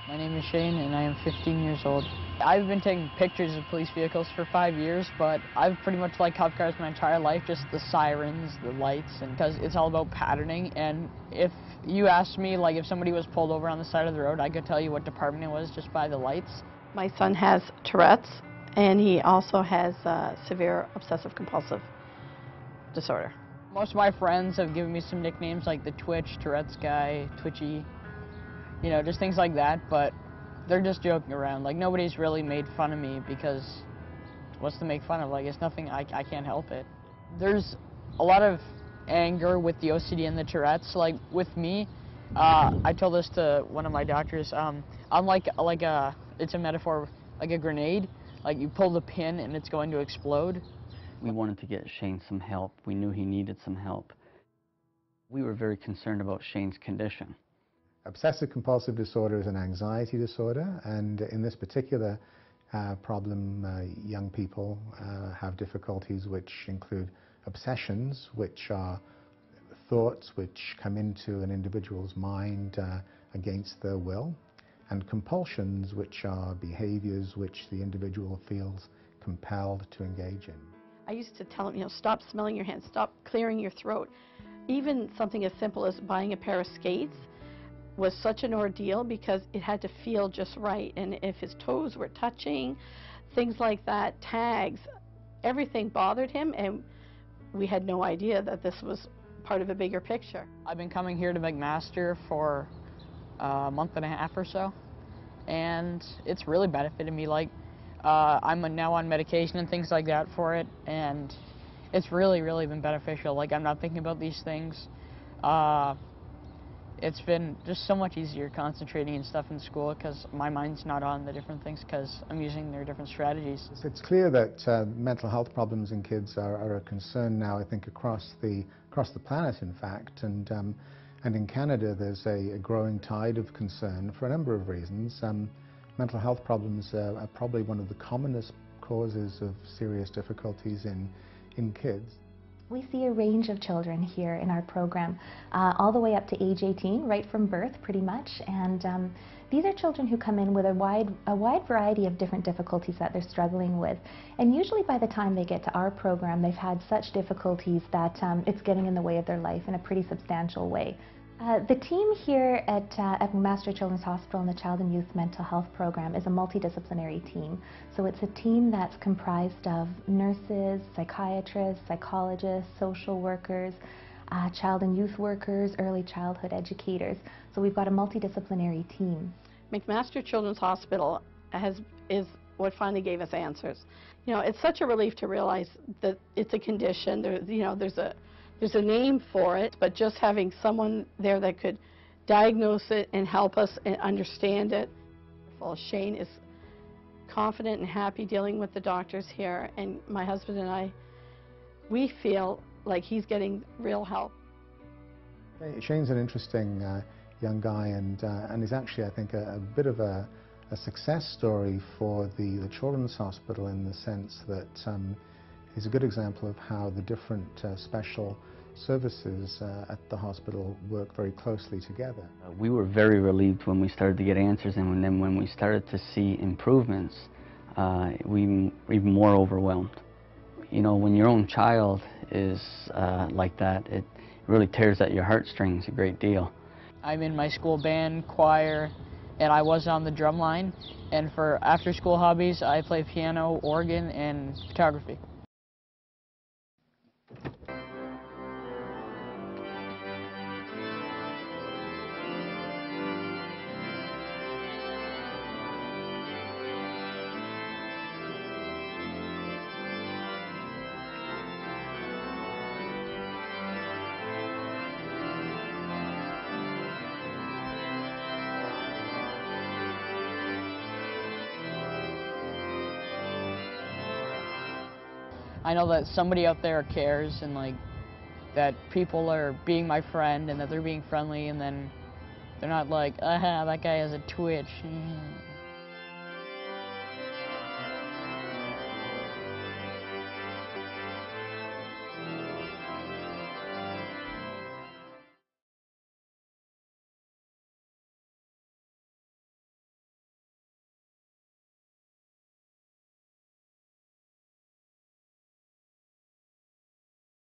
My name is Shane and I am 15 years old. I've been taking pictures of police vehicles for 5 years, but I've pretty much liked cop cars my entire life, just the sirens, the lights, and because it's all about patterning. And if you asked me, like, if somebody was pulled over on the side of the road, I could tell you what department it was just by the lights. My son has Tourette's, and he also has severe obsessive-compulsive disorder. Most of my friends have given me some nicknames like the Twitch, Tourette's guy, Twitchy, you know, just things like that, but they're just joking around. Like, nobody's really made fun of me because what's to make fun of? Like, it's nothing, I can't help it. There's a lot of anger with the OCD and the Tourette's. Like, with me, I told this to one of my doctors, I'm it's a metaphor, like a grenade. Like, you pull the pin and it's going to explode. We wanted to get Shane some help. We knew he needed some help. We were very concerned about Shane's condition. Obsessive-compulsive disorder is an anxiety disorder, and in this particular problem, young people have difficulties which include obsessions, which are thoughts which come into an individual's mind against their will, and compulsions, which are behaviors which the individual feels compelled to engage in. I used to tell him, stop smelling your hands, stop clearing your throat. Even something as simple as buying a pair of skates was such an ordeal because it had to feel just right, and if his toes were touching, things like that, tags, everything bothered him, and we had no idea that this was part of a bigger picture. I've been coming here to McMaster for a month and a half or so, and it's really benefited me. Like, I'm now on medication and things like that for it, and it's really been beneficial. Like, I'm not thinking about these things. It's been just so much easier concentrating and stuff in school because my mind's not on the different things because I'm using their different strategies. It's clear that mental health problems in kids are a concern now, I think, across the planet, in fact, and in Canada there's a growing tide of concern for a number of reasons. Mental health problems are probably one of the commonest causes of serious difficulties in kids. We see a range of children here in our program, all the way up to age 18, right from birth pretty much, and these are children who come in with a wide variety of different difficulties that they're struggling with, and usually by the time they get to our program they've had such difficulties that it's getting in the way of their life in a pretty substantial way. The team here at McMaster Children's Hospital in the Child and Youth Mental Health Program is a multidisciplinary team. So it's a team that's comprised of nurses, psychiatrists, psychologists, social workers, child and youth workers, early childhood educators. So we've got a multidisciplinary team. McMaster Children's Hospital is what finally gave us answers. It's such a relief to realize that it's a condition. There's a name for it, but just having someone there that could diagnose it and help us and understand it. Well, Shane is confident and happy dealing with the doctors here, and my husband and I, we feel like he's getting real help. Shane's an interesting young guy, and is actually, I think, a bit of a success story for the Children's Hospital, in the sense that he's a good example of how the different special services at the hospital work very closely together. We were very relieved when we started to get answers, and then when we started to see improvements, we were even more overwhelmed. When your own child is like that, it really tears at your heartstrings a great deal. I'm in my school band, choir, and I was on the drum line, and for after-school hobbies I play piano, organ, and photography. I know that somebody out there cares, and like that people are being my friend and that they're being friendly, and then they're not like, aha, that guy has a twitch.